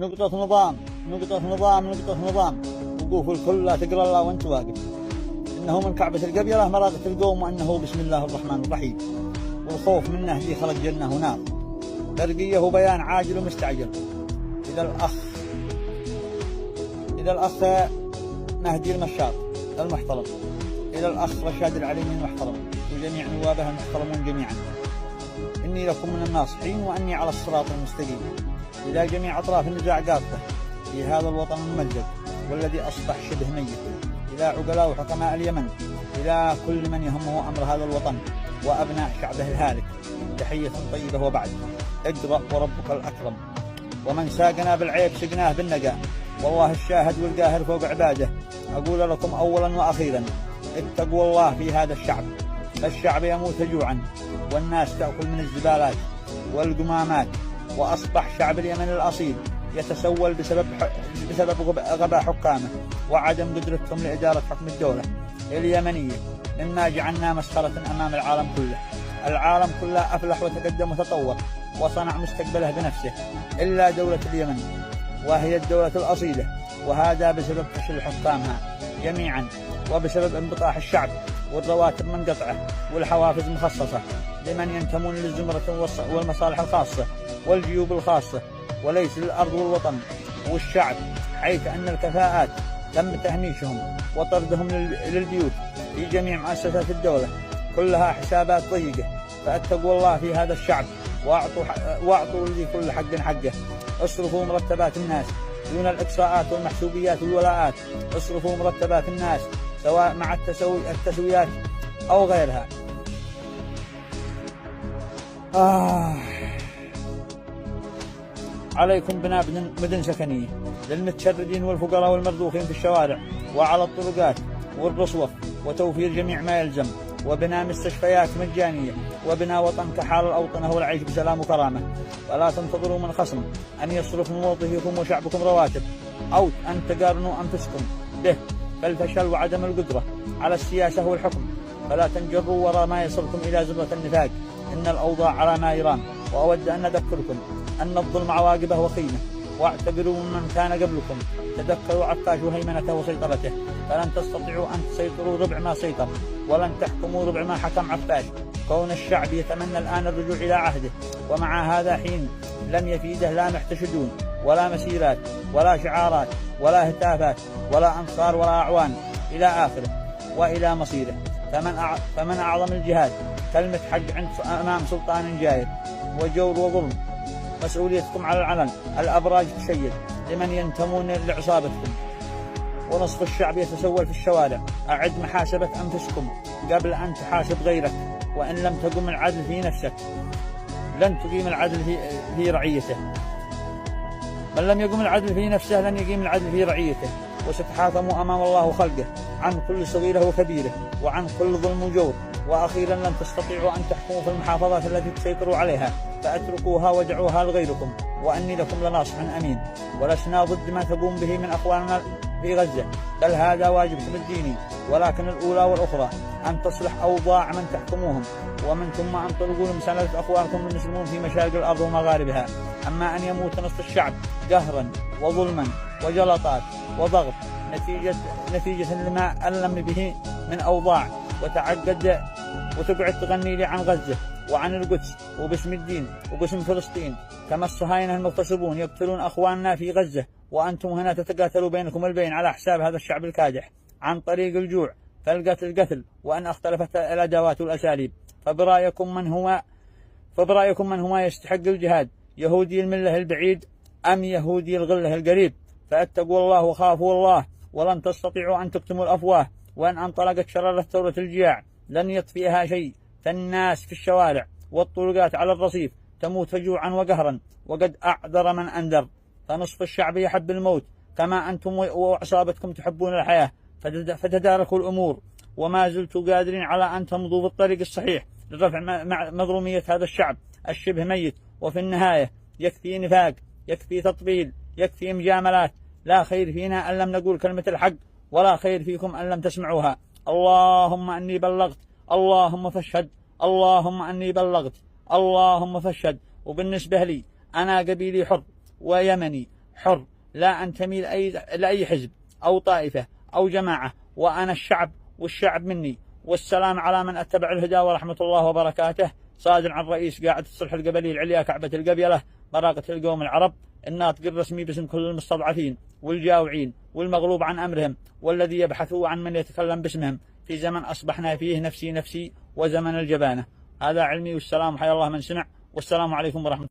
نقطة نظام نقطة نظام نقطة نظام. وقوف الكل لا تقرأ الله وانت واقف. إنه من كعبة القبيلة مراقة القوم، وأنه بسم الله الرحمن الرحيم. والخوف منه ذي خلق جنة ونار. ترقية وبيان عاجل ومستعجل. إلى الأخ مهدي المشاط المحترم، إلى الأخ رشاد العليمي المحترم، وجميع نوابه المحترمون جميعا، إني لكم من الناصحين وأني على الصراط المستقيم. إلى جميع أطراف النزاع قادة في هذا الوطن الممزق والذي أصبح شبه ميت، إلى عقلاء وحكماء اليمن، إلى كل من يهمه أمر هذا الوطن وأبناء شعبه الهالك، تحية طيبة وبعد. اقرأ وربك الأكرم. ومن ساقنا بالعيب سقناه بالنقاء، والله الشاهد والقاهر فوق عباده. أقول لكم أولا وأخيرا اتقوا الله في هذا الشعب. الشعب يموت جوعا، والناس تأكل من الزبالات والقمامات، وأصبح شعب اليمن الأصيل يتسول بسبب غباء حكامه وعدم قدرتهم لإدارة حكم الدولة اليمنية، مما جعلنا مسخرة أمام العالم كله. العالم كله أفلح وتقدم وتطور وصنع مستقبله بنفسه، إلا دولة اليمن وهي الدولة الأصيلة، وهذا بسبب فشل حكامها جميعا، وبسبب انبطاح الشعب والرواتب منقطعة والحوافز مخصصة لمن ينتمون للزمرة والمصالح الخاصة والجيوب الخاصة، وليس للأرض والوطن والشعب، حيث أن الكفاءات تم تهميشهم وطردهم للبيوت في جميع مؤسسات الدولة، كلها حسابات ضيقة. فاتقوا الله في هذا الشعب واعطوا لذي كل حق حقه. اصرفوا مرتبات الناس دون الإقصاءات والمحسوبيات والولاءات. اصرفوا مرتبات الناس سواء مع التسويات أو غيرها. عليكم بناء مدن سكنية للمتشردين والفقراء والمرضوخين في الشوارع وعلى الطرقات والرصوف، وتوفير جميع ما يلزم، وبناء مستشفيات مجانية، وبناء وطن كحال الأوطنة والعيش بسلام وكرامة. ولا تنتظروا من خصم أن يصرف موظفيكم وشعبكم رواتب أو أن تقارنوا أنفسكم به، فالفشل وعدم القدرة على السياسة والحكم. فلا تنجروا وراء ما يصلكم إلى زمرة النفاق، إن الأوضاع على ما يرام. وأود أن أذكركم أن الظلم عواقبه وخيمة، واعتبروا من كان قبلكم، تذكروا عكاش وهيمنته وسيطرته، فلن تستطيعوا أن تسيطروا ربع ما سيطر، ولن تحكموا ربع ما حكم عفاش. كون الشعب يتمنى الآن الرجوع إلى عهده، ومع هذا حين لم يفيده لا محتشدون ولا مسيرات ولا شعارات ولا هتافات ولا أنصار ولا أعوان إلى آخره وإلى مصيره. فمن أعظم الجهاد كلمة حق أمام سلطان جائر وجور وظلم. مسؤوليتكم على العلن، الأبراج تشيد لمن ينتمون لعصابتكم، ونصف الشعب يتسول في الشوارع. أعد محاسبة أنفسكم قبل أن تحاسب غيرك، وإن لم تقم العدل في نفسك لن تقيم العدل في رعيته. من لم يقم العدل في نفسه لن يقيم العدل في رعيته. وستحاكموا أمام الله وخلقه عن كل صغيرة وكبيرة وعن كل ظلم وجور. وأخيرا لن تستطيعوا أن تحكموا في المحافظات التي تسيطروا عليها، فأتركوها ودعوها لغيركم، وأني لكم لناصح أمين. ولسنا ضد ما تقوم به من أخواننا في غزة، بل هذا واجبكم الديني، ولكن الأولى والأخرى أن تصلح أوضاع من تحكموهم، ومن ثم أن تلقوا لمساندة أخوانكم المسلمون في مشارق الأرض ومغاربها. أما أن يموت نصف الشعب قهرا وظلما وجلطات وضغط نتيجة لما ألم به من أوضاع، وتقعد تغني لي عن غزة وعن القدس وباسم الدين وباسم فلسطين، كما الصهاينة المغتصبون يقتلون أخواننا في غزة، وأنتم هنا تتقاتلوا بينكم البين على حساب هذا الشعب الكادح عن طريق الجوع فالقتل، وأن اختلفت الأدوات والأساليب. فبرأيكم من هو يستحق الجهاد، يهودي الملة البعيد أم يهودي الغلة القريب؟ فاتقوا الله وخافوا الله، ولن تستطيعوا أن تكتموا الأفواه. وأن انطلقت شرارة ثورة الجياع لن يطفئها شيء، فالناس في الشوارع والطرقات على الرصيف تموت جوعا وقهرا، وقد أعذر من أنذر. فنصف الشعب يحب الموت كما أنتم وعصابتكم تحبون الحياة، فتداركوا الأمور، وما زلتوا قادرين على أن تمضوا بالطريق الصحيح لرفع مظلومية هذا الشعب الشبه ميت. وفي النهاية يكفي نفاق، يكفي تطبيل، يكفي مجاملات. لا خير فينا أن لم نقول كلمة الحق، ولا خير فيكم أن لم تسمعوها. اللهم أني بلغت، اللهم فاشهد، اللهم أني بلغت، اللهم فاشهد. وبالنسبة لي أنا قبيلي حر ويمني، حر، لا أنتمي لأي حزب أو طائفة أو جماعة، وأنا الشعب والشعب مني. والسلام على من أتبع الهدى ورحمة الله وبركاته. صادر عن رئيس قاعدة الصلح القبلي العليا كعبة القبيلة براقة القوم العرب، الناطق الرسمي باسم كل المستضعفين والجاوعين والمغلوب عن أمرهم، والذي يبحثوا عن من يتكلم باسمهم في زمن أصبحنا فيه نفسي نفسي وزمن الجبانة. هذا علمي، والسلام، حيا الله من سمع، والسلام عليكم ورحمة الله.